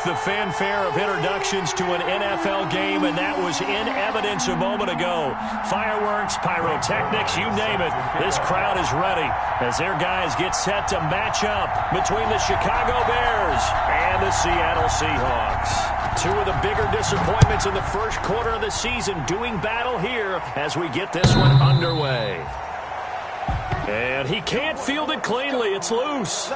the fanfare of introductions to an NFL game, and that was in evidence a moment ago. Fireworks, pyrotechnics, you name it. This crowd is ready as their guys get set to match up between the Chicago Bears and the Seattle Seahawks. Two of the bigger disappointments in the first quarter of the season doing battle here as we get this one underway. And he can't field it cleanly. It's loose.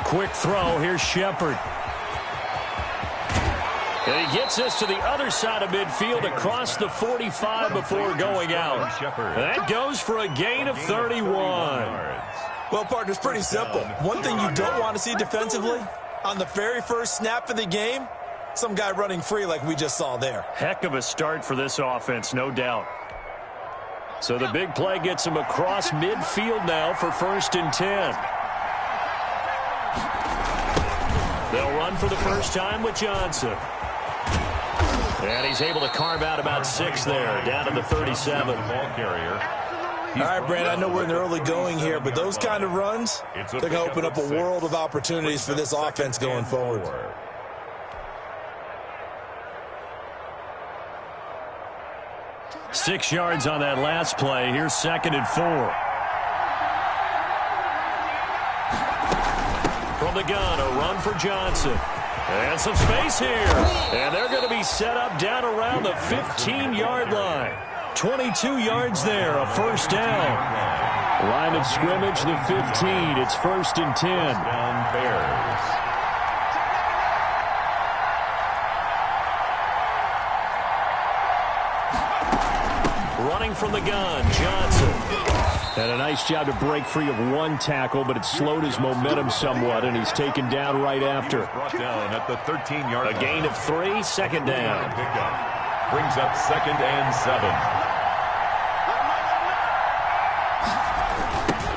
Quick throw. Here's Shepard. And he gets us to the other side of midfield across the 45 before going out. That goes for a gain of 31. Well, partner, it's pretty simple. One thing you don't want to see defensively, on the very first snap of the game, some guy running free like we just saw there. Heck of a start for this offense, no doubt. So the big play gets him across midfield now for 1st and 10. They'll run for the first time with Johnson. And he's able to carve out about 6 there, down to the 37. Ball carrier. All right, Brand, I know we're in the early going here, but those kind of runs, they're going to open up a world of opportunities for this offense going forward. 6 yards on that last play. Here's 2nd and 4. From the gun, a run for Johnson. And some space here. And they're going to be set up down around the 15-yard line. 22 yards there, a 1st down. Line of scrimmage, the 15. It's 1st and 10. Down Bears. Running from the gun, Johnson. And a nice job to break free of one tackle, but it slowed his momentum somewhat, and he's taken down right after. Brought down at the 13-yard line. A gain of 3, 2nd down. Pickup. Brings up 2nd and 7.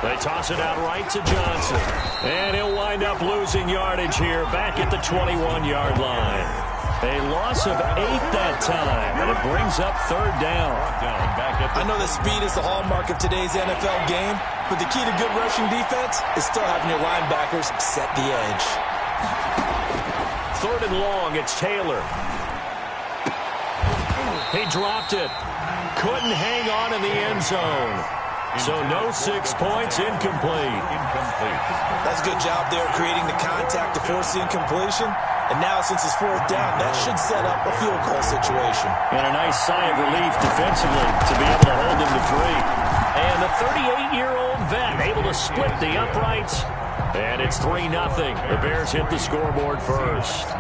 They toss it out right to Johnson. And he'll wind up losing yardage here, back at the 21-yard line. A loss of 8 that time, and it brings up 3rd down. I know that speed is the hallmark of today's NFL game, but the key to good rushing defense is still having your linebackers set the edge. 3rd and long, it's Taylor. He dropped it. Couldn't hang on in the end zone. So no 6 points, incomplete. That's a good job there creating the contact to force the incompletion. And now, since it's 4th down, that should set up a field goal situation. And a nice sigh of relief defensively to be able to hold him to 3. And the 38-year-old vet able to split the uprights. And it's 3-0. The Bears hit the scoreboard first.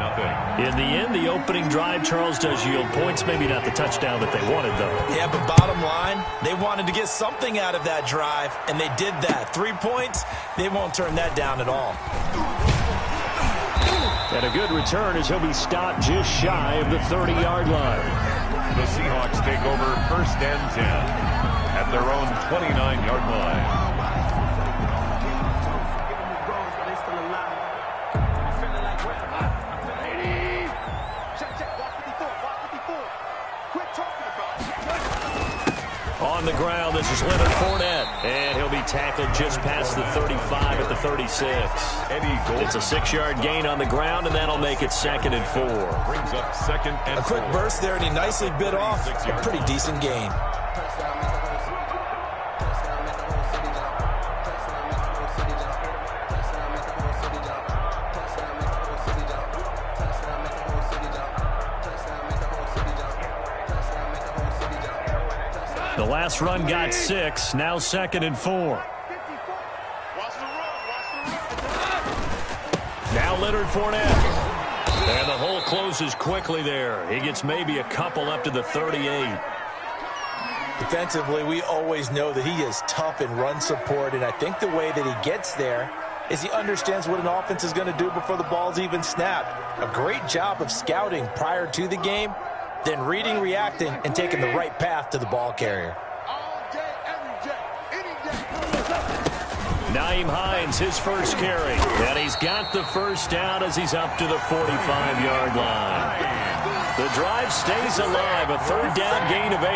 In the end, the opening drive, Charles, does yield points. Maybe not the touchdown that they wanted, though. Yeah, but bottom line, they wanted to get something out of that drive, and they did that. 3 points, they won't turn that down at all. And a good return as he'll be stopped just shy of the 30-yard line. The Seahawks take over 1st and 10 at their own 29-yard line. On the ground, this is Leonard Fournette. And he'll be tackled just past the 35 at the 36. It's a 6-yard gain on the ground, and that'll make it 2nd and 4. Brings up 2nd and 4. A quick burst there, and he nicely bit off a pretty decent gain. The last run got 6, now 2nd and 4. Now Leonard Fournette. And the hole closes quickly there. He gets maybe a couple up to the 38. Defensively, we always know that he is tough in run support, and I think the way that he gets there is he understands what an offense is going to do before the ball's even snapped. A great job of scouting prior to the game. then reading, reacting, and taking the right path to the ball carrier. Nyheim Hines, his first carry. And he's got the first down as he's up to the 45-yard line. The drive stays alive, a third down gain of 8.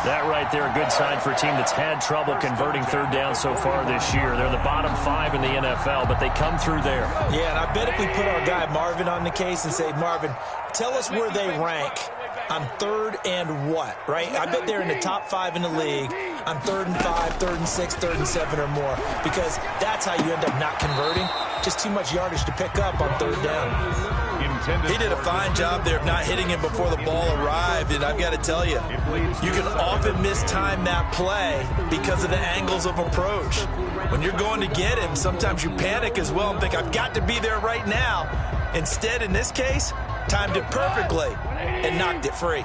That right there, a good sign for a team that's had trouble converting third down so far this year. They're the bottom 5 in the NFL, but they come through there. Yeah, and I bet if we put our guy Marvin on the case and say, Marvin, tell us where they rank on third and what, right? I bet they're in the top 5 in the league on 3rd and 5, 3rd and 6, 3rd and 7 or more, because that's how you end up not converting. Just too much yardage to pick up on third down. He did a fine job there of not hitting him before the ball arrived, and I've got to tell you, you can often mistime that play because of the angles of approach. When you're going to get him, sometimes you panic as well and think, I've got to be there right now. Instead, in this case, timed it perfectly and knocked it free.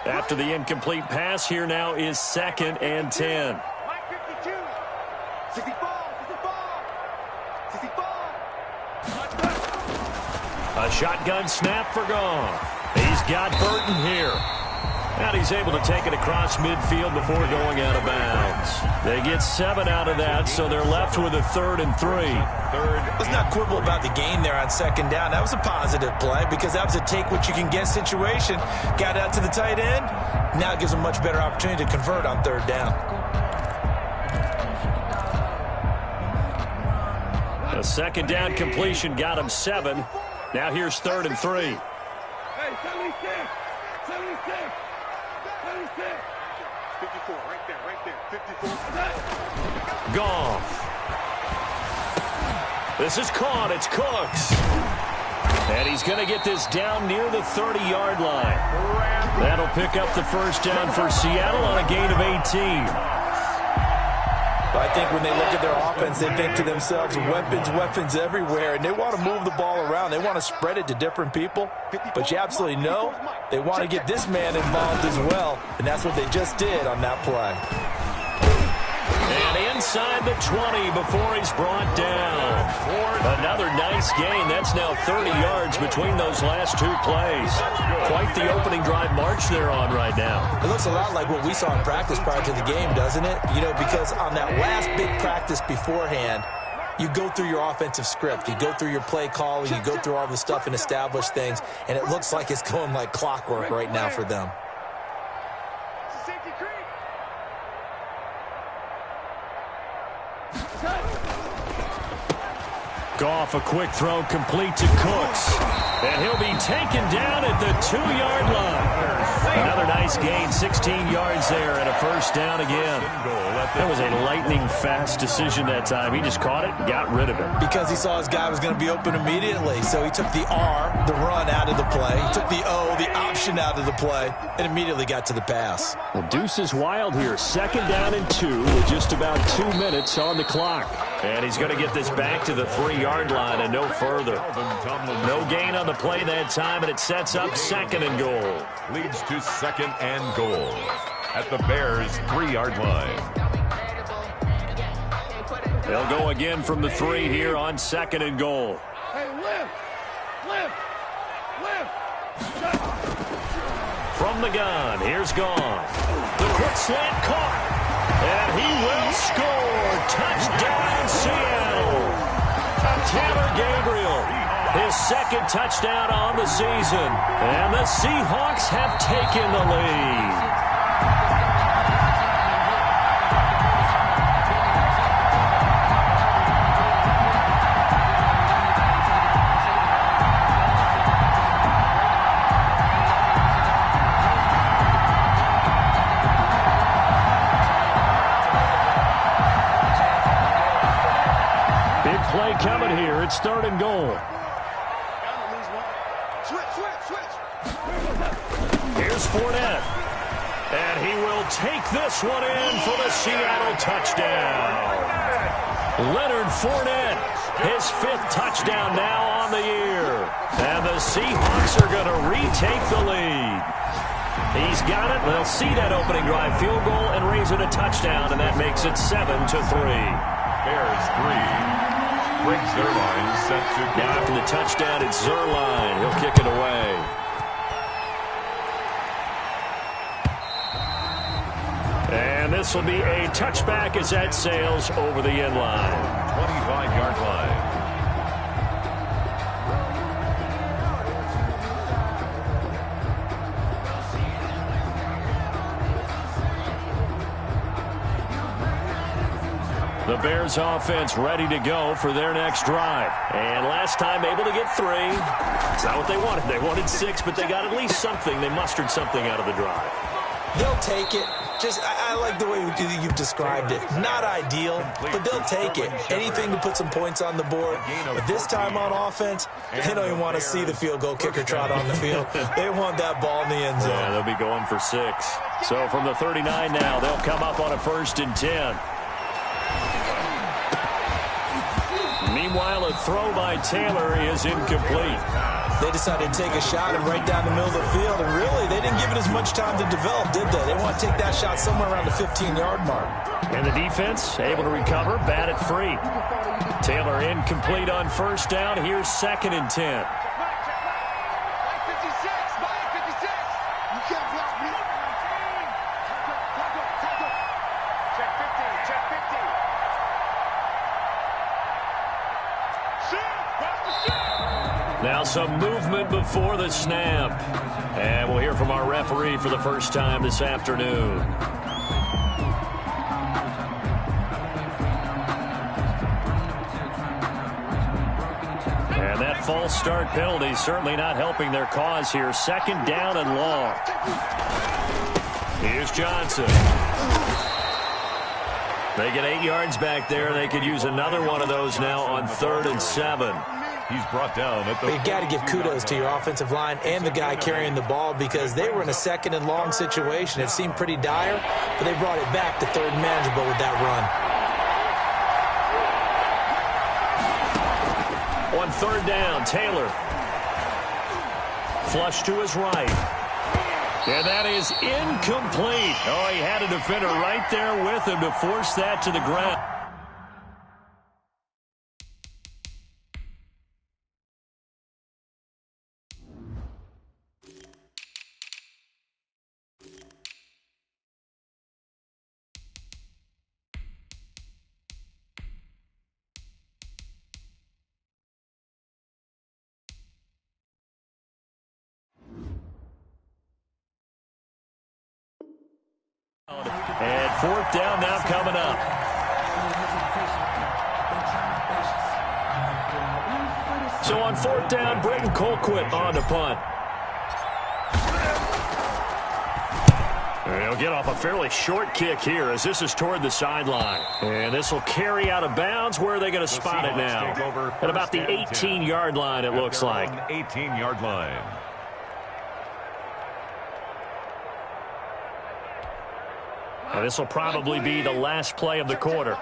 After the incomplete pass, here now is 2nd and 10. A shotgun snap for Goff. He's got Burton here. And he's able to take it across midfield before going out of bounds. They get 7 out of that, so they're left with a 3rd and 3. Let's not quibble about the gain there on 2nd down. That was a positive play because that was a take-what-you-can-get situation. Got out to the tight end. Now it gives them a much better opportunity to convert on 3rd down. A 2nd down completion got him 7. Now here's 3rd and 3. Hey, 76! 76! 54, right there, 54. Goff. This is caught. It's Cooks. And he's going to get this down near the 30-yard line. That'll pick up the first down for Seattle on a gain of 18. I think when they look at their offense, they think to themselves, weapons everywhere, and they want to move the ball around. They want to spread it to different people, but you absolutely know they want to get this man involved as well, and that's what they just did on that play. And inside the 20 before he's brought down. Another nice gain. That's now 30 yards between those last 2 plays. Quite the opening drive march they're on right now. It looks a lot like what we saw in practice prior to the game, doesn't it? You know, because on that last big practice beforehand, you go through your offensive script. You go through your play calling. You go through all the stuff and establish things, and it looks like it's going like clockwork right now for them. Goff, a quick throw complete to Cooks. And he'll be taken down at the 2-yard line. Another nice gain, 16 yards there, and a first down again. That was a lightning-fast decision that time. He just caught it and got rid of it. Because he saw his guy was going to be open immediately. So he took the R, the run, out of the play. He took the O, the option, out of the play, and immediately got to the pass. Well, Deuce is wild here. 2nd down and 2 with just about 2 minutes on the clock. And he's going to get this back to the 3-yard line and no further. No gain on the play that time, and it sets up 2nd and goal. Leads to 2nd and goal at the Bears' 3-yard line. They'll go again from the 3 here on 2nd and goal. Hey, lift! From the gun, here's Goff. The quick slant caught. And he will score. Touchdown, Seattle. Taylor Gabriel, his 2nd touchdown on the season. And the Seahawks have taken the lead. Play coming here. It's 3rd and goal. Here's Fournette. And he will take this one in for the Seattle touchdown. Leonard Fournette, his 5th touchdown now on the year. And the Seahawks are going to retake the lead. He's got it. They'll see that opening drive field goal and raise it a touchdown, and that makes it 7-3. Bears 3. Brings Zerline set to go. Now after the touchdown, it's Zerline. He'll kick it away. this will be a touchback as that sails over the end line. 25-yard line. The Bears offense ready to go for their next drive. And last time able to get 3. It's not what they wanted. They wanted 6, but they got at least something. They mustered something out of the drive. They'll take it. I like the way you've described it. Not ideal, but they'll take it. Anything to put some points on the board. But this time on offense, they don't even want to see the field goal kicker trot on the field. They want that ball in the end zone. Yeah, they'll be going for 6. So from the 39 now, they'll come up on a 1st and 10. Meanwhile, a throw by Taylor is incomplete. They decided to take a shot and right down the middle of the field, and really, they didn't give it as much time to develop, did they? They want to take that shot somewhere around the 15-yard mark. And the defense able to recover, bat it free. Taylor incomplete on 1st down. Here's 2nd and 10. Now some movement before the snap. And we'll hear from our referee for the first time this afternoon. And that false start penalty certainly not helping their cause here. 2nd down and long. Here's Johnson. They get 8 yards back there. They could use another one of those now on 3rd and 7. He's brought down at the... You've got to give kudos to your offensive line and the guy carrying the ball because they were in a 2nd and long situation. It seemed pretty dire, but they brought it back to 3rd and manageable with that run. On 3rd down, Taylor. Flush to his right. And that is incomplete. Oh, he had a defender right there with him to force that to the ground. And 4th down now coming up. So on 4th down, Britton Colquitt on to punt. They'll get off a fairly short kick here as this is toward the sideline. And this will carry out of bounds. Where are they going to spot it now? At about the 18-yard line, it looks like. 18-yard line. And this will probably be the last play of the quarter.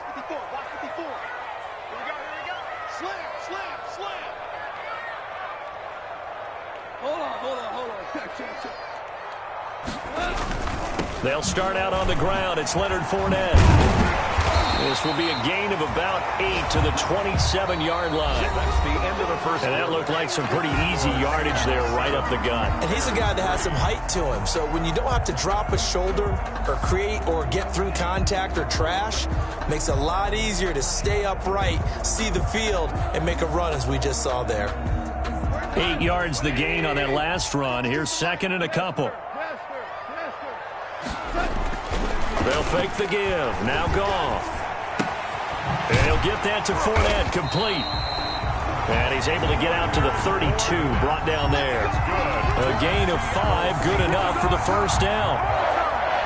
They'll start out on the ground. It's Leonard Fournette. This will be a gain of about 8 to the 27-yard line. That's the end of the first. And that looked like some pretty easy yardage there right up the gut. And he's a guy that has some height to him. So when you don't have to drop a shoulder or create or get through contact or trash, makes it a lot easier to stay upright, see the field, and make a run as we just saw there. 8 yards the gain on that last run. Here's 2nd and a couple. They'll fake the give. Now Goff. And he'll get that to Fournette, complete. And he's able to get out to the 32, brought down there. A gain of 5, good enough for the 1st down.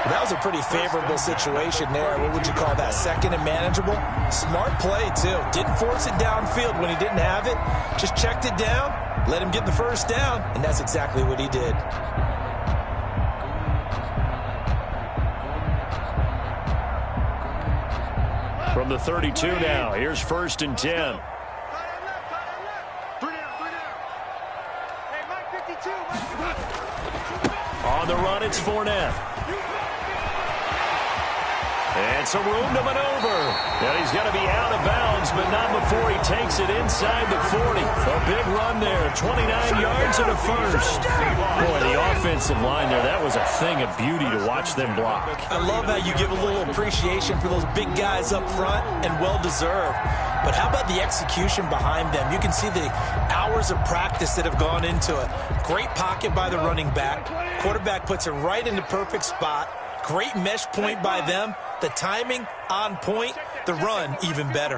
That was a pretty favorable situation there. What would you call that, 2nd and manageable? Smart play, too. Didn't force it downfield when he didn't have it. Just checked it down, let him get the 1st down, and that's exactly what he did. From the 32 now, here's 1st and 10. On the run, it's Fournette. And some room to maneuver. And he's going to be out of bounds, but not before he takes it inside the 40. A big run there, 29 yards and a first. Boy, the offensive line there, that was a thing of beauty to watch them block. I love how you give a little appreciation for those big guys up front, and well-deserved. But how about the execution behind them? You can see the hours of practice that have gone into it. Great pocket by the running back. Quarterback puts it right in the perfect spot. Great mesh point by them. The timing on point. The run even better.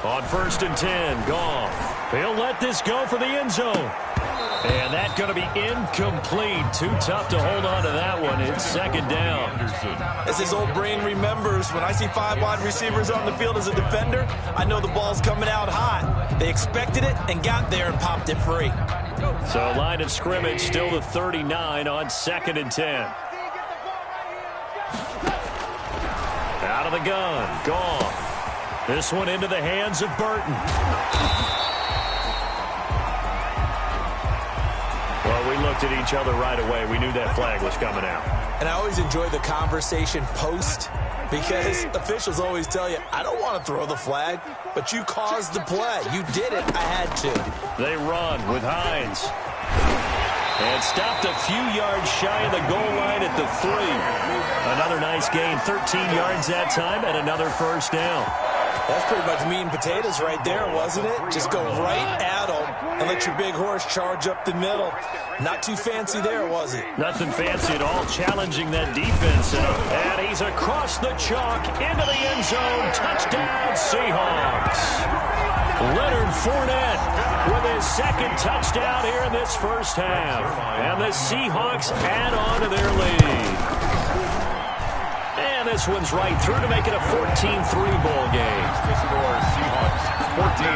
On 1st and 10, Goff. He'll let this go for the end zone. And that's going to be incomplete. Too tough to hold on to that one. It's 2nd down. As his old brain remembers, when I see 5 wide receivers on the field as a defender, I know the ball's coming out hot. They expected it and got there and popped it free. So line of scrimmage still the 39 on 2nd and 10. Out of the gun, Goff. This one into the hands of Burton. Well, we looked at each other right away. We knew that flag was coming out. And I always enjoy the conversation post, because officials always tell you, I don't want to throw the flag, but you caused the play. You did it. I had to. They run with Hines. And stopped a few yards shy of the goal line at the 3. Another nice gain, 13 yards that time, and another first down. That's pretty much meat and potatoes right there, wasn't it? Just go right at them and let your big horse charge up the middle. Not too fancy there, was it? Nothing fancy at all, challenging that defense. And he's across the chalk into the end zone. Touchdown, Seahawks. Leonard Fournette with his 2nd touchdown here in this first half. And the Seahawks add on to their lead. And this one's right through to make it a 14-3 ball game. The score, Seahawks 14,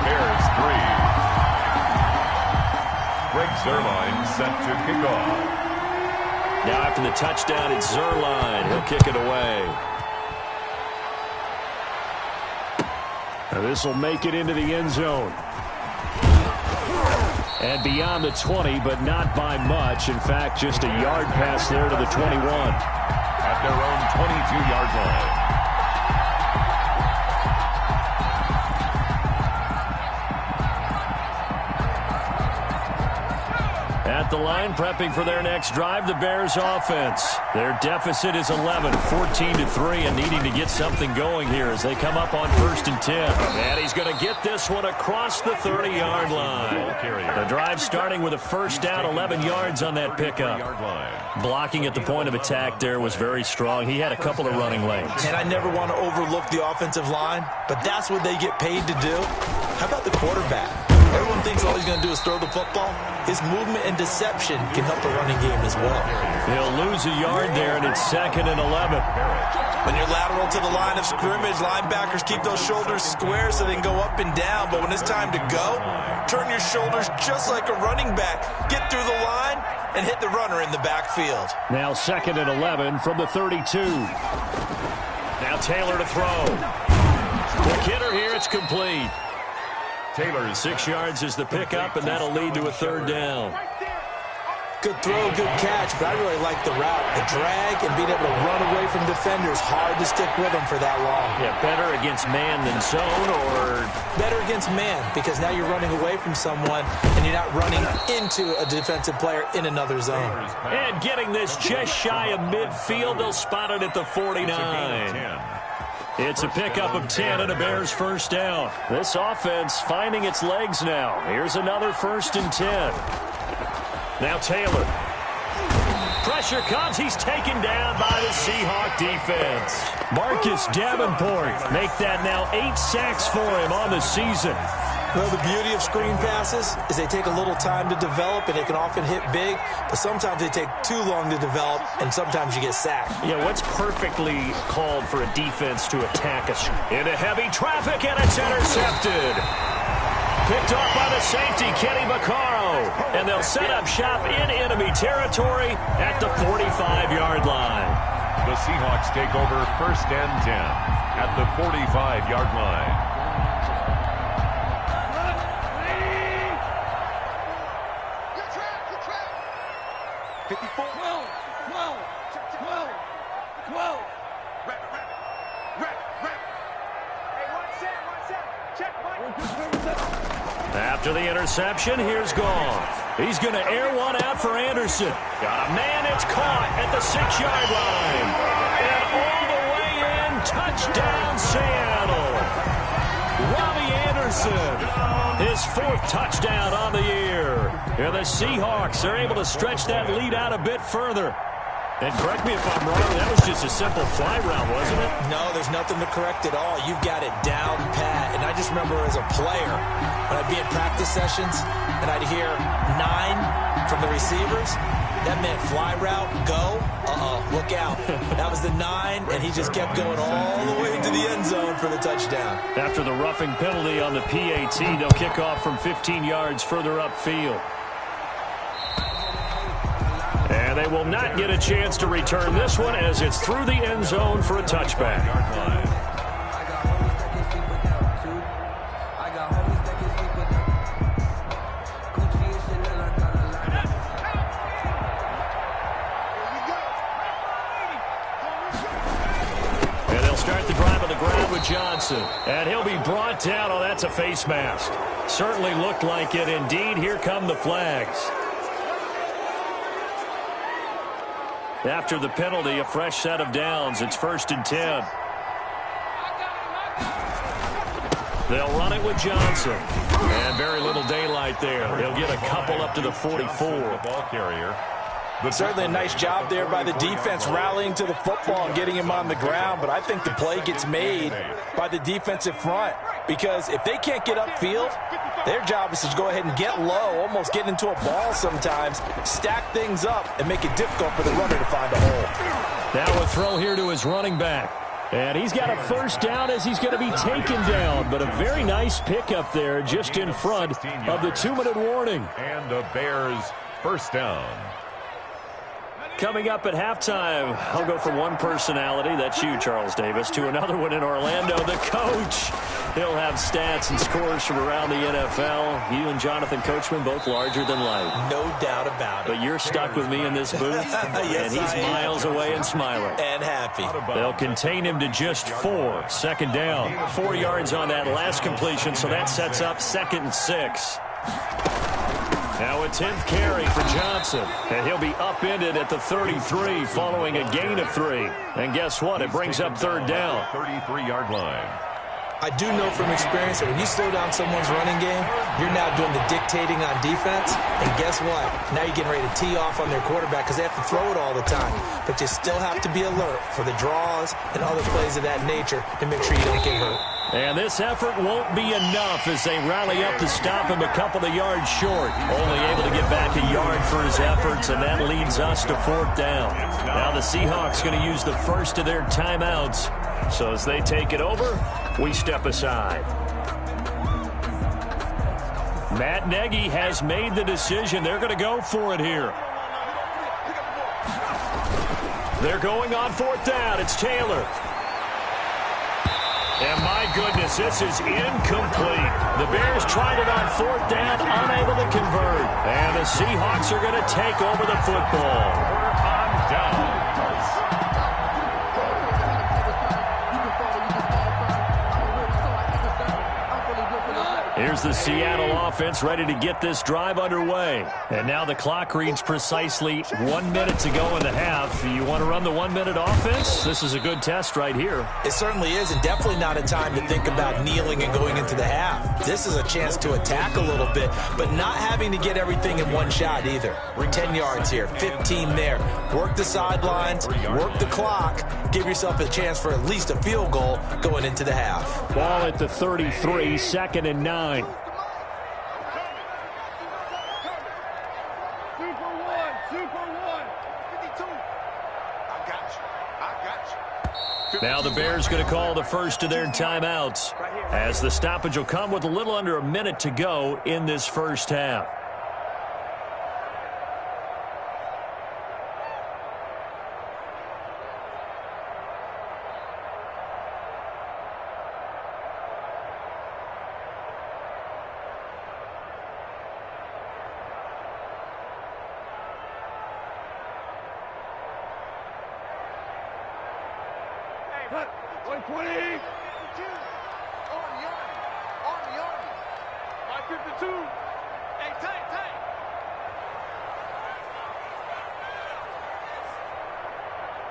Bears 3. Greg Zuerlein set to kick off. Now after the touchdown, it's Zuerlein. He'll kick it away. This will make it into the end zone. And beyond the 20, but not by much. In fact, just a yard pass there to the 21. At their own 22-yard line. At the line, prepping for their next drive, the Bears offense. Their deficit is 11, 14-3, and needing to get something going here as they come up on 1st and 10. And he's going to get this one across the 30-yard line. The drive starting with a first down, 11 yards on that pickup. Blocking at the point of attack there was very strong. He had a couple of running lanes. And I never want to overlook the offensive line, but that's what they get paid to do. How about the quarterback? Everyone thinks all he's going to do is throw the football. His movement and deception can help the running game as well. He'll lose a yard there, and it's 2nd and 11. When you're lateral to the line of scrimmage, linebackers keep those shoulders square so they can go up and down. But when it's time to go, turn your shoulders just like a running back. Get through the line and hit the runner in the backfield. Now 2nd and 11 from the 32. Now Taylor to throw. The kidder here, it's complete. Taylor's 6 yards is the pickup, and that'll lead to a 3rd down. Good throw, good catch, but I really like the route. The drag and being able to run away from defenders. Hard to stick with them for that long. Yeah, better against man than zone, or? Better against man, because now you're running away from someone, and you're not running into a defensive player in another zone. And getting this just shy of midfield, they'll spot it at the 49. It's a pickup of 10 and a Bears first down. This offense finding its legs now. Here's another 1st and 10. Now Taylor. Pressure comes. He's taken down by the Seahawk defense. Marcus Davenport make that now 8 sacks for him on the season. Well, the beauty of screen passes is they take a little time to develop, and they can often hit big, but sometimes they take too long to develop, and sometimes you get sacked. Yeah, what's perfectly called for a defense to attack us? Into heavy traffic, and it's intercepted. Picked off by the safety, Kenny Vaccaro, and they'll set up shop in enemy territory at the 45-yard line. The Seahawks take over 1st and 10 at the 45-yard line. 54. 12. 12. 12. 12. Rep. Hey, 1 set. Check, Mike. After the interception, here's Goff. He's going to air one out for Anderson. Got a man, it's caught at the 6-yard line. And all the way in, touchdown Seattle. Robbie Anderson, his 4th touchdown on the year. And the Seahawks are able to stretch that lead out a bit further. And correct me if I'm wrong, that was just a simple fly route, wasn't it? No, there's nothing to correct at all. You've got it down pat. And I just remember as a player, when I'd be in practice sessions and I'd hear 9 from the receivers, that meant fly route, go, look out. That was the 9, and he just kept going all the way to the end zone for the touchdown. After the roughing penalty on the PAT, they'll kick off from 15 yards further upfield. And they will not get a chance to return this one as it's through the end zone for a touchback. And they'll start the drive on the ground with Johnson. And he'll be brought down. Oh, that's a face mask. Certainly looked like it. Indeed, here come the flags. After the penalty, a fresh set of downs. It's 1st and 10. They'll run it with Johnson. And very little daylight there. They'll get a couple up to the 44. Ball carrier. Certainly a nice job there by the defense rallying to the football and getting him on the ground. But I think the play gets made by the defensive front. Because if they can't get upfield, their job is to go ahead and get low, almost get into a ball sometimes, stack things up, and make it difficult for the runner to find a hole. Now a throw here to his running back. And he's got a first down as he's going to be taken down. But a very nice pickup there just in front of the 2-minute warning. And the Bears first down. Coming up at halftime, I'll go from one personality, that's you, Charles Davis, to another one in Orlando, the coach. He'll have stats and scores from around the NFL. You and Jonathan Coachman, both larger than life. No doubt about it. But you're stuck with me in this booth, yes, and he's miles away and smiling. And happy. They'll contain him to just 4. 2nd down. 4 yards on that last completion, so that sets up 2nd and 6. Now a 10th carry for Johnson. And he'll be upended at the 33 following a gain of 3. And guess what? It brings up 3rd down. 33-yard line. I do know from experience that when you slow down someone's running game, you're now doing the dictating on defense. And guess what? Now you're getting ready to tee off on their quarterback because they have to throw it all the time. But you still have to be alert for the draws and other plays of that nature to make sure you don't get hurt. And this effort won't be enough as they rally up to stop him a couple of yards short. Only able to get back a yard for his efforts, and that leads us to 4th down. Now the Seahawks going to use the first of their timeouts. So as they take it over, we step aside. Matt Nagy has made the decision. They're going to go for it here. They're going on 4th down. It's Taylor. And my goodness, this is incomplete. The Bears tried it on 4th down, unable to convert. And the Seahawks are going to take over the football. On down. Here's the Seattle offense ready to get this drive underway. And now the clock reads precisely 1 minute to go in the half. You want to run the 1-minute offense? This is a good test right here. It certainly is, and definitely not a time to think about kneeling and going into the half. This is a chance to attack a little bit, but not having to get everything in one shot either. We're 10 yards here, 15 there. Work the sidelines, work the clock, give yourself a chance for at least a field goal going into the half. Ball at the 33, 2nd and 9. Super one. 52. I got you. Now the Bears going to call the first of their timeouts as the stoppage will come with a little under a minute to go in this first half. 120. Army. 552. Hey, tight.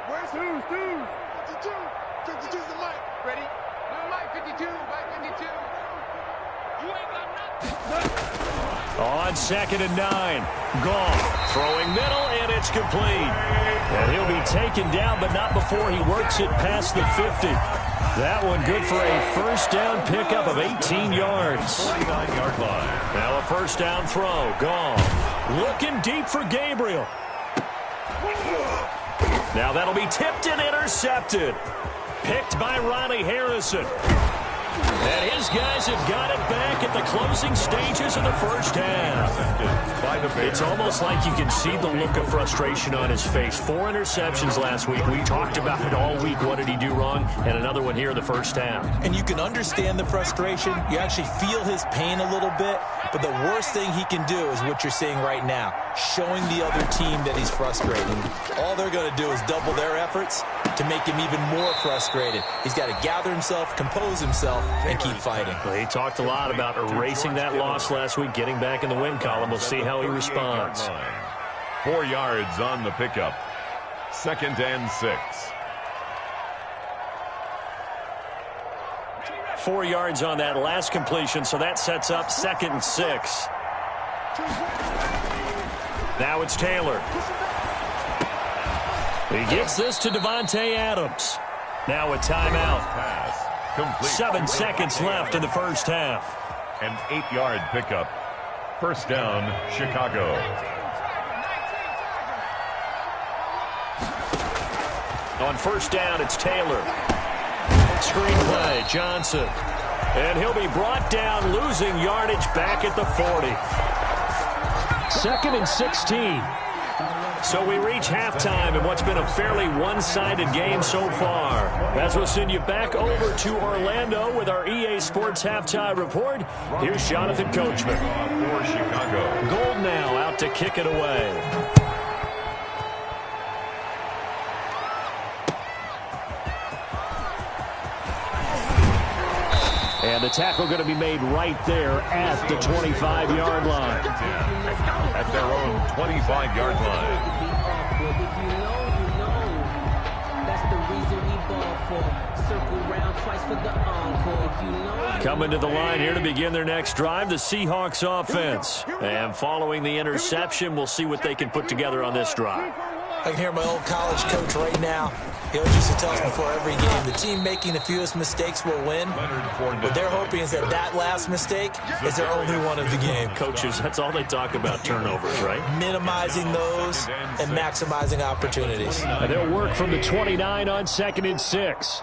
Where's who's? 52. 52's the mic. Ready? No, mic 52. Mic 52. You ain't got nothing. On 2nd and 9. Gone. Throwing middle, and it's complete. And he'll be taken down, but not before he works it past the 50. That one good for a first down pickup of 18 yards. 29-yard line. Now a first down throw. Gone. Looking deep for Gabriel. Now that'll be tipped and intercepted. Picked by Ronnie Harrison. And his guys have got it back at the closing stages of the first half. It's almost like you can see the look of frustration on his face. 4 interceptions last week. We talked about it all week. What did he do wrong? And another one here in the first half. And you can understand the frustration. You actually feel his pain a little bit. But the worst thing he can do is what you're seeing right now, showing the other team that he's frustrated. All they're going to do is double their efforts to make him even more frustrated. He's got to gather himself, compose himself, and keep fighting. Well, he talked a lot about erasing that loss last week, getting back in the win column. We'll see how he responds. 4 yards on the pickup. 2nd and 6. 4 yards on that last completion, so that sets up 2nd and 6. Now it's Taylor. He gets this to Devontae Adams. Now a timeout. 7 seconds left in the first half. An 8-yard pickup. First down, Chicago. On first down, it's Taylor. Screenplay, Johnson. And he'll be brought down, losing yardage back at the 40. 2nd and 16. So we reach halftime in what's been a fairly one-sided game so far. As we'll send you back over to Orlando with our EA Sports Halftime Report, here's Jonathan Coachman. For Chicago. Gold now out to kick it away. And the tackle going to be made right there at the 25-yard line. At their own 25-yard line. Coming to the line here to begin their next drive, the Seahawks offense. And following the interception, we'll see what they can put together on this drive. I can hear my old college coach right now. He always used to tell us before every game, the team making the fewest mistakes will win. What they're hoping is that that last mistake is their only one of the game. Coaches, that's all they talk about, turnovers, right? Minimizing those and maximizing opportunities. And they'll work from the 29 on 2nd and 6.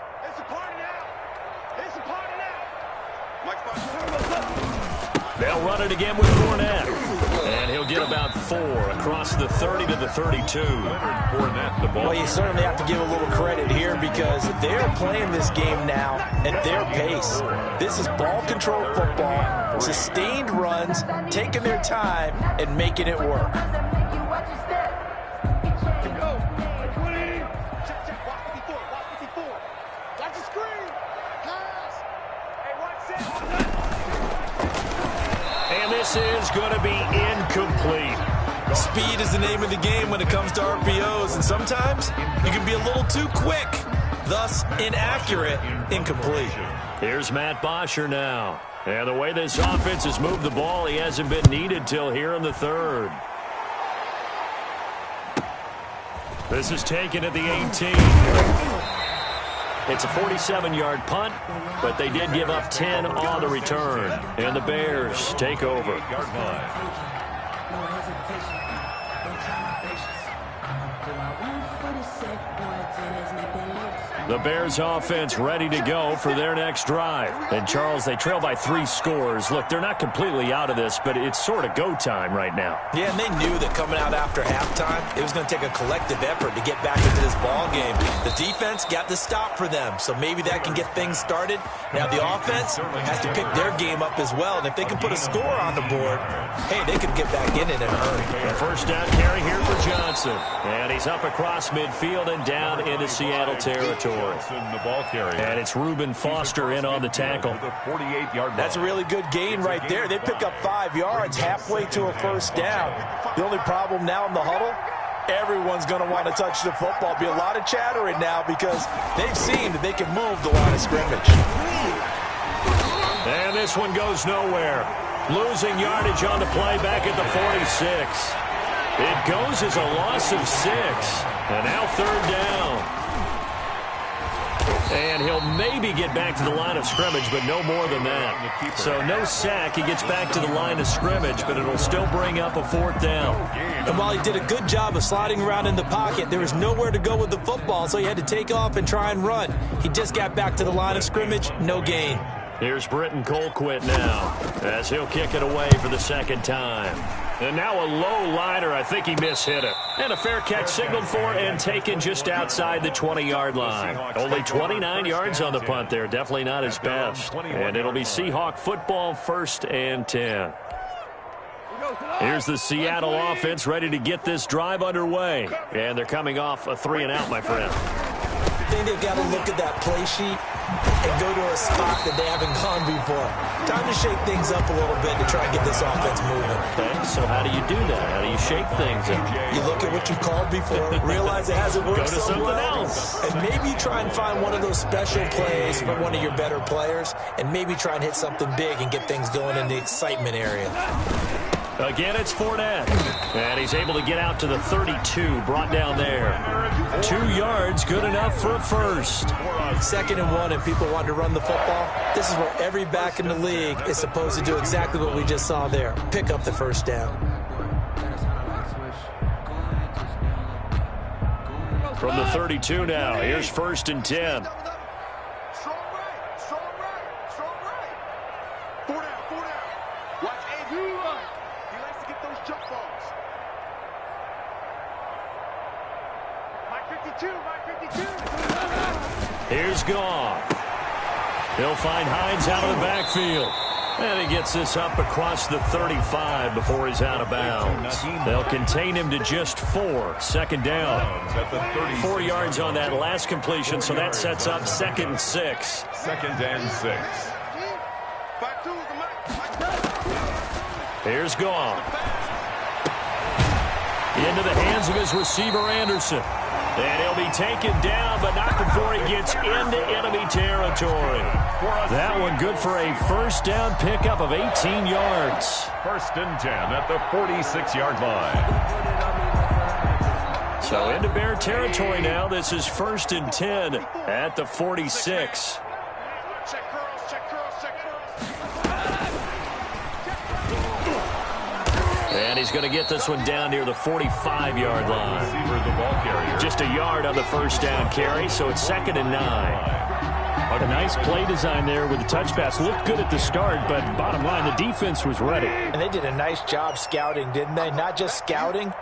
They'll run it again with Fournette. And he'll get about 4 across the 30 to the 32. Fournette, the ball. Well, you certainly have to give a little credit here because they're playing this game now at their pace. This is ball control football, sustained runs, taking their time, and making it work. This is going to be incomplete. Speed is the name of the game when it comes to RPOs, and sometimes you can be a little too quick, thus inaccurate, incomplete. Here's Matt Bosher now. And the way this offense has moved the ball, he hasn't been needed till here in the 3rd. This is taken at the 18. It's a 47-yard punt, but they did give up 10 on the return. And the Bears take over. The Bears offense ready to go for their next drive. And, Charles, they trail by 3 scores. Look, they're not completely out of this, but it's sort of go time right now. Yeah, and they knew that coming out after halftime, it was going to take a collective effort to get back into this ball game. The defense got the stop for them, so maybe that can get things started. Now the offense has to pick their game up as well, and if they can put a score on the board, hey, they could get back in it in a hurry. A first down carry here for Johnson. And he he's up across midfield and down into Seattle territory. And it's Reuben Foster in on the tackle. That's a really good gain right there. They pick up 5 yards halfway to a first down. The only problem now in the huddle, everyone's going to want to touch the football. Be a lot of chattering now because they've seen that they can move the line of scrimmage. And this one goes nowhere. Losing yardage on the play back at the 46. It goes as a loss of 6. And now third down. And he'll maybe get back to the line of scrimmage, but no more than that. So no sack. He gets back to the line of scrimmage, but it'll still bring up a fourth down. And while he did a good job of sliding around in the pocket, there was nowhere to go with the football, so he had to take off and try and run. He just got back to the line of scrimmage, no gain. Here's Britton Colquitt now as he'll kick it away for the second time. And now a low liner. I think he mishit it. And a fair catch signaled for and taken just outside the 20-yard line. Only 29 yards on the punt there. Definitely not his best. And it'll be Seahawk football, 1st and 10. Here's the Seattle offense ready to get this drive underway. And they're coming off a 3-and-out, my friend. I think they've got to look at that play sheet and go to a spot that they haven't gone before. Time to shake things up a little bit to try and get this offense moving. Okay, so how do you do that? How do you shake things up? You look at what you called before, realize it hasn't worked Go to so something well, else. and maybe try and find one of those special plays for one of your better players, and maybe try and hit something big and get things going in the excitement area. Again, it's Fournette. And he's able to get out to the 32, brought down there. 2 yards, good enough for a first. 2nd and 1, and people want to run the football. This is where every back in the league is supposed to do exactly what we just saw there. Pick up the first down. From the 32 now, here's 1st and 10. Here's Goff. He'll find Hines out of the backfield. And he gets this up across the 35 before he's out of bounds. They'll contain him to just 4. 2nd down. 4 yards on that last completion, so that sets up 2nd and 6. 2nd and 6. Here's Goff. Into the hands of his receiver, Anderson. And he'll be taken down, but not before he gets into enemy territory. That one good for a first down pickup of 18 yards. 1st and 10 at the 46-yard line. So into Bear territory now. This is 1st and 10 at the 46. And he's going to get this one down near the 45-yard line. Just a yard on the first down carry, so it's 2nd and 9. A nice play design there with the touch pass. Looked good at the start, but bottom line, the defense was ready. And they did a nice job scouting, didn't they? Not just scouting,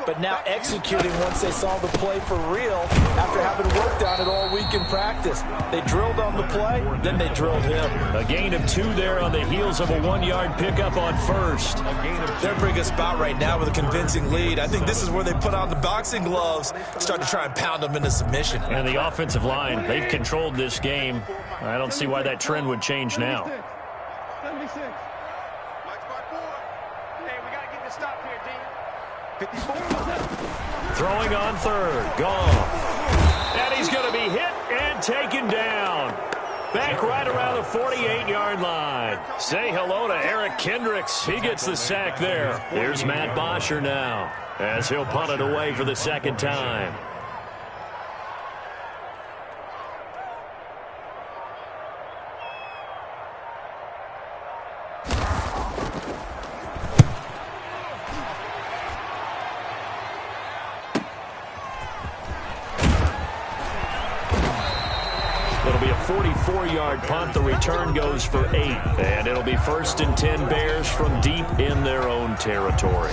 but now executing once they saw the play for real after having worked on it all week in practice. They drilled on the play, then they drilled him. A gain of 2 there on the heels of a 1-yard pickup on first. They're in a pretty good spot right now with a convincing lead. I think this is where they put on the boxing gloves, start to try and pound them into submission. And the offensive line, they've controlled this game. I don't see why that trend would change now. 76. Hey, we got to get this stop here, D. 54. Throwing on third. Goff. And he's going to be hit and taken down. Back right around the 48-yard line. Say hello to Eric Kendricks. He gets the sack there. Here's Matt Bosher now as he'll punt it away for the 2nd time. It'll be a 44-yard punt. The return goes for 8. And it'll be 1st and 10 Bears from deep in their own territory.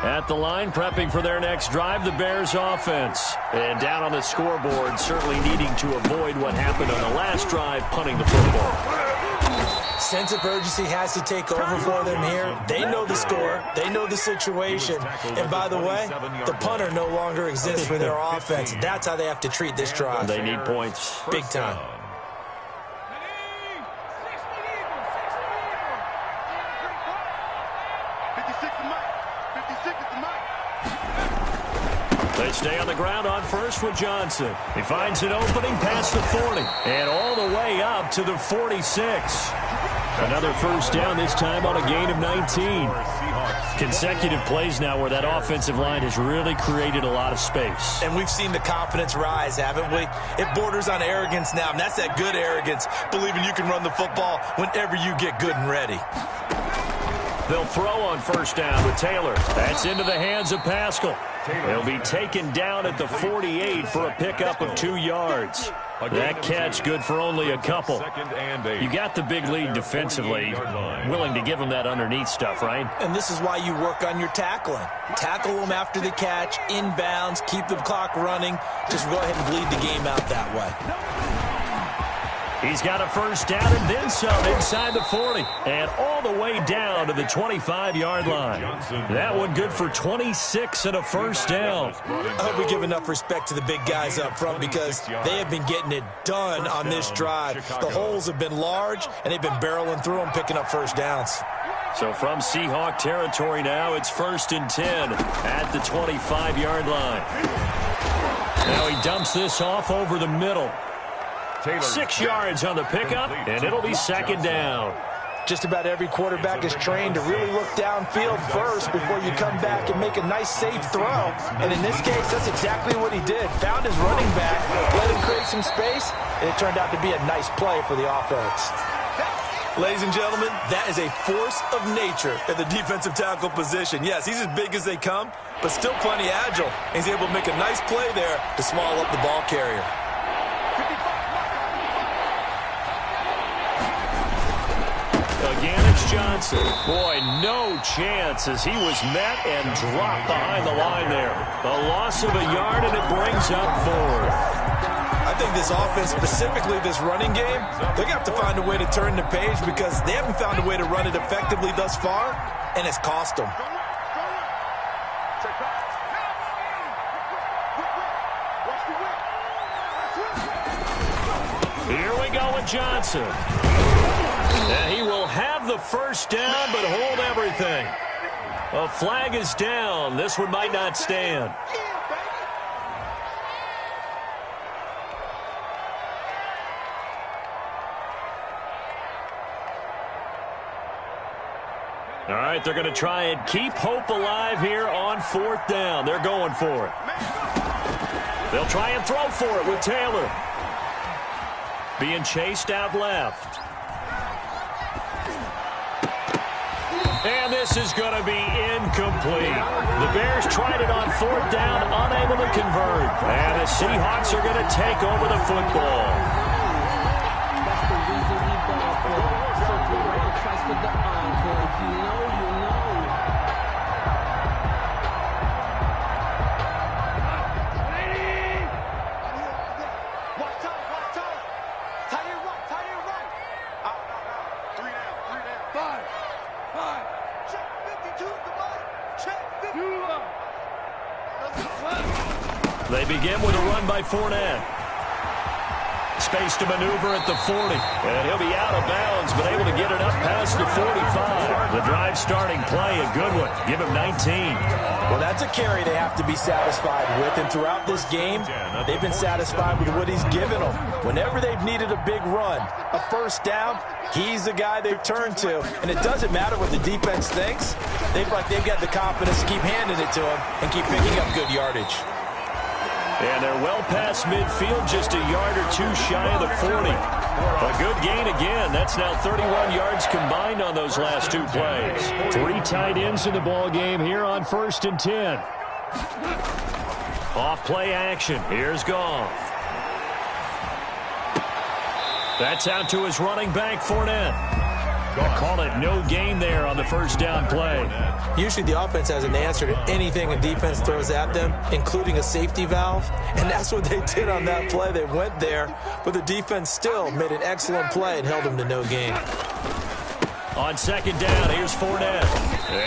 At the line, prepping for their next drive, the Bears offense. And down on the scoreboard, certainly needing to avoid what happened on the last drive, punting the football. sense of urgency has to take over for them here. They know the score. They know the situation. And by the way, the punter no longer exists for their offense. That's how they have to treat this drive. They need points. Big time. They stay on the ground on first with Johnson. He finds an opening past the 40 and all the way up to the 46. Another first down, this time on a gain of 19. Consecutive plays now where that offensive line has really created a lot of space. And we've seen the confidence rise, haven't we? It borders on arrogance now, and that's that good arrogance, believing you can run the football whenever you get good and ready. They'll throw on first down with Taylor. That's into the hands of Pascal. He'll be taken down at the 48 for a pickup of 2 yards. That catch good for only a couple. You got the big lead defensively. Willing to give them that underneath stuff, right? And this is why you work on your tackling. Tackle them after the catch, inbounds, keep the clock running. Just go ahead and bleed the game out that way. He's got a first down and then some inside the 40 and all the way down to the 25-yard line. That one good for 26 and a first down. I hope we give enough respect to the big guys up front because they have been getting it done on this drive. The holes have been large, and they've been barreling through them, picking up first downs. So from Seahawk territory now, it's 1st and 10 at the 25-yard line. Now he dumps this off over the middle. 6 yards on the pickup, and it'll be 2nd down. Just about every quarterback is trained to really look downfield first before you come back and make a nice, safe throw. And in this case, that's exactly what he did. Found his running back, let him create some space, and it turned out to be a nice play for the offense. Ladies and gentlemen, that is a force of nature at the defensive tackle position. Yes, he's as big as they come, but still plenty agile. He's able to make a nice play there to small up the ball carrier. Again, it's Johnson. Boy, no chance as he was met and dropped behind the line there. A loss of a yard, and it brings up 4th. I think this offense, specifically this running game, they're going to have to find a way to turn the page because they haven't found a way to run it effectively thus far, and it's cost them. Here we go with Johnson. And he will have the first down, but hold everything. A flag is down. This one might not stand. All right, they're going to try and keep hope alive here on 4th down. They're going for it. They'll try and throw for it with Taylor. Being chased out left. And this is going to be incomplete. The Bears tried it on 4th down, unable to convert. And the Seahawks are going to take over the football. That's the reason he ball for circle around twice with the encore. If you know, you know. Watch out. Tie it right. 3 down. 5. Check 52 the mic. Check 52. They begin with a run by Fournette. Space to maneuver at the 40. And he'll be out of bounds, but able to get it up past the 45. The drive starting play, a good one. Give him 19. Well, that's a carry they have to be satisfied with. And throughout this game, they've been satisfied with what he's given them. Whenever they've needed a big run, a first down, he's the guy they've turned to. And it doesn't matter what the defense thinks. They've got the confidence to keep handing it to him and keep picking up good yardage. And they're well past midfield, just a yard or 2 shy of the 40. A good gain again. That's now 31 yards combined on those last 2 plays. 3 tight ends in the ball game here on 1st and 10. Off play action. Here's Goff. That's out to his running back, Fournette. Call it no gain there on the first down play. Usually the offense has an answer to anything a defense throws at them, including a safety valve. And that's what they did on that play. They went there, but the defense still made an excellent play and held them to no gain. On second down, here's Fournette.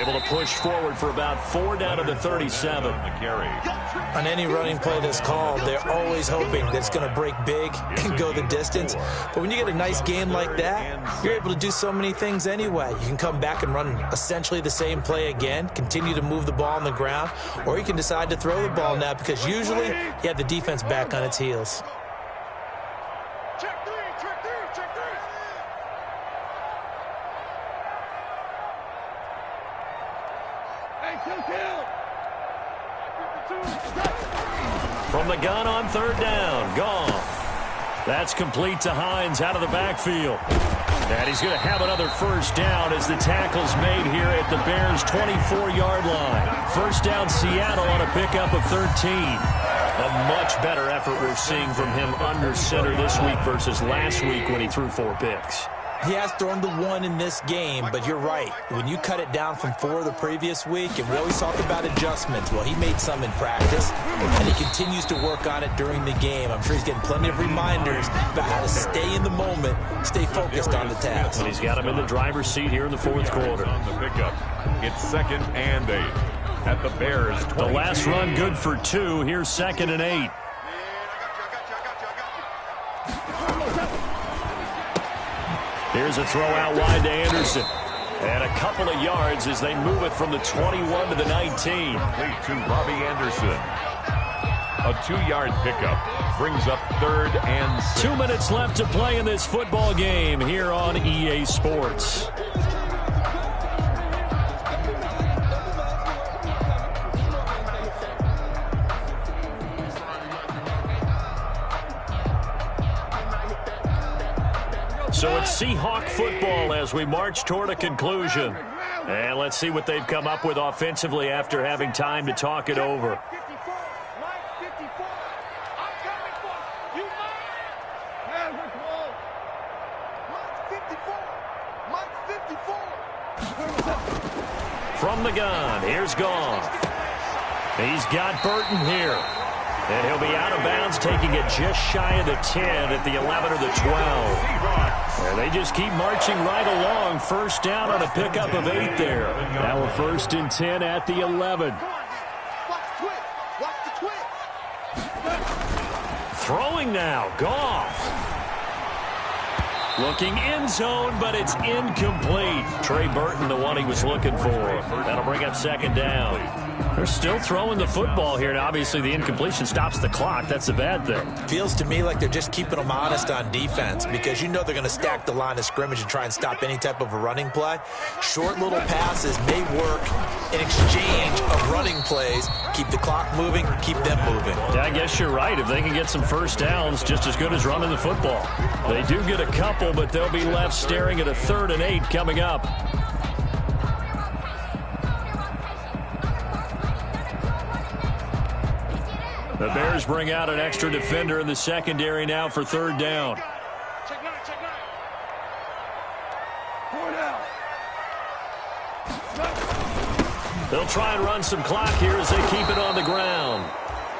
Able to push forward for about 4 down to the 37. On any running play that's called, they're always hoping that it's going to break big and go the distance. But when you get a nice game like that, you're able to do so many things anyway. You can come back and run essentially the same play again, continue to move the ball on the ground, or you can decide to throw the ball now because usually you have the defense back on its heels. Check three. Hey, kill. From the gun on third down, Goff. That's complete to Hines out of the backfield. And he's going to have another first down as the tackle's made here at the Bears' 24-yard line. First down, Seattle on a pickup of 13. A much better effort we're seeing from him under center this week versus last week when he threw 4 picks. He has thrown the 1 in this game, but you're right. When you cut it down from 4 the previous week, and we always talk about adjustments, well, he made some in practice, and he continues to work on it during the game. I'm sure he's getting plenty of reminders about how to stay in the moment, stay focused on the task. And he's got him in the driver's seat here in the fourth quarter. On the pickup, it's 2nd and 8 at the Bears' 22. The last run good for 2. Here's 2nd and 8. Here's a throw out wide to Anderson. And a couple of yards as they move it from the 21 to the 19. Complete to Robbie Anderson. A 2-yard pickup brings up 3rd and 6. 2 minutes left to play in this football game here on EA Sports. So it's Seahawk football as we march toward a conclusion. And let's see what they've come up with offensively after having time to talk it over. 54. Mike 54. I'm coming for you, Mike. Man, we're close. Mike 54. Mike 54. From the gun, here's Goff. He's got Burton here. And he'll be out of bounds, taking it just shy of the 10 at the 11 or the 12. And they just keep marching right along. First down on a pickup of 8 there. Now we're 1st and 10 at the 11. Watch the twist. Throwing now, Goff. Looking end zone, but it's incomplete. Trey Burton, the one he was looking for. That'll bring up 2nd down. They're still throwing the football here, and obviously the incompletion stops the clock. That's a bad thing. Feels to me like they're just keeping them honest on defense because you know they're going to stack the line of scrimmage and try and stop any type of a running play. Short little passes may work in exchange of running plays. Keep the clock moving, keep them moving. Yeah, I guess you're right. If they can get some first downs, just as good as running the football. They do get a couple, but they'll be left staring at a 3rd and 8 coming up. The Bears bring out an extra defender in the secondary now for 3rd down. Check 9. 4 down. They'll try and run some clock here as they keep it on the ground.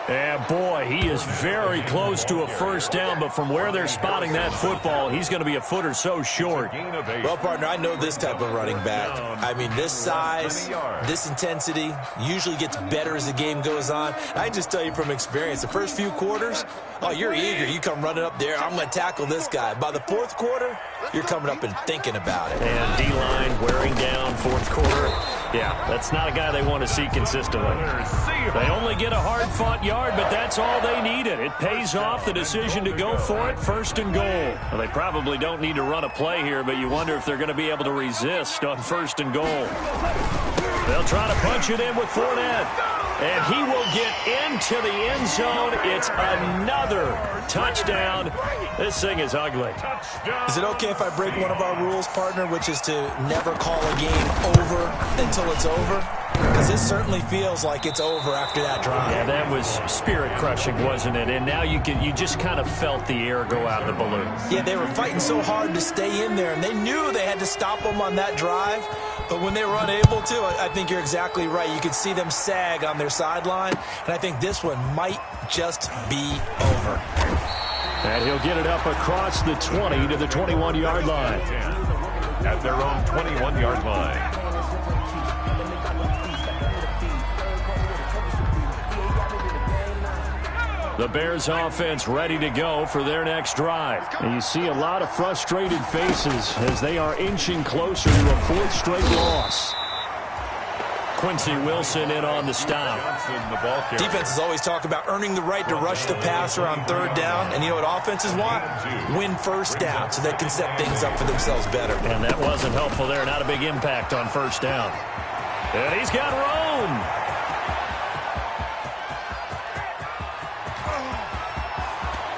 And boy, he is very close to a first down, but from where they're spotting that football, he's going to be a foot or so short. Well, partner, I know this type of running back. I mean, this size, this intensity usually gets better as the game goes on. I just tell you from experience, the first few quarters, oh, you're eager. You come running up there, I'm going to tackle this guy. By the 4th quarter, you're coming up and thinking about it. And D-line wearing down 4th quarter. Yeah, that's not a guy they want to see consistently. They only get a hard-fought yard, but that's all they needed. It pays off the decision to go for it, 1st and goal. Well, they probably don't need to run a play here, but you wonder if they're going to be able to resist on 1st and goal. They'll try to punch it in with Fournette. And he will get into the end zone. It's another touchdown. This thing is ugly. Is it okay if I break one of our rules, partner, which is to never call a game over until it's over? Because this certainly feels like it's over after that drive. Yeah, that was spirit-crushing, wasn't it? And now you just kind of felt the air go out of the balloon. Yeah, they were fighting so hard to stay in there, and they knew they had to stop them on that drive. But when they were unable to, I think you're exactly right. You could see them sag on their sideline, and I think this one might just be over. And he'll get it up across the 20 to the 21-yard line. at their own 21-yard line. The Bears offense ready to go for their next drive. And you see a lot of frustrated faces as they are inching closer to a fourth straight loss. Quincy Wilson in on the stop. Defenses always talk about earning the right to rush the passer on third down. And you know what offenses want? Win first down so they can set things up for themselves better. And that wasn't helpful there. Not a big impact on first down. And he's got Rome.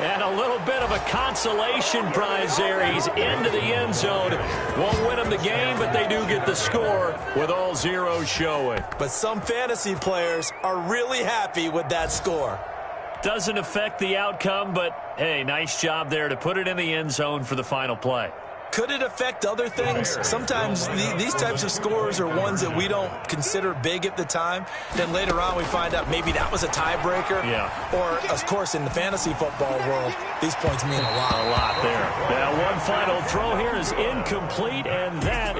And a little bit of a consolation prize there. He's into the end zone. Won't win them the game, but they do get the score with all zeros showing. But some fantasy players are really happy with that score. Doesn't affect the outcome, but, hey, nice job there to put it in the end zone for the final play. Could it affect other things? Sometimes these types of scores are ones that we don't consider big at the time. Then later on we find out maybe that was a tiebreaker. Yeah. Or, of course, in the fantasy football world, these points mean a lot. A lot there. Now one final throw here is incomplete, and that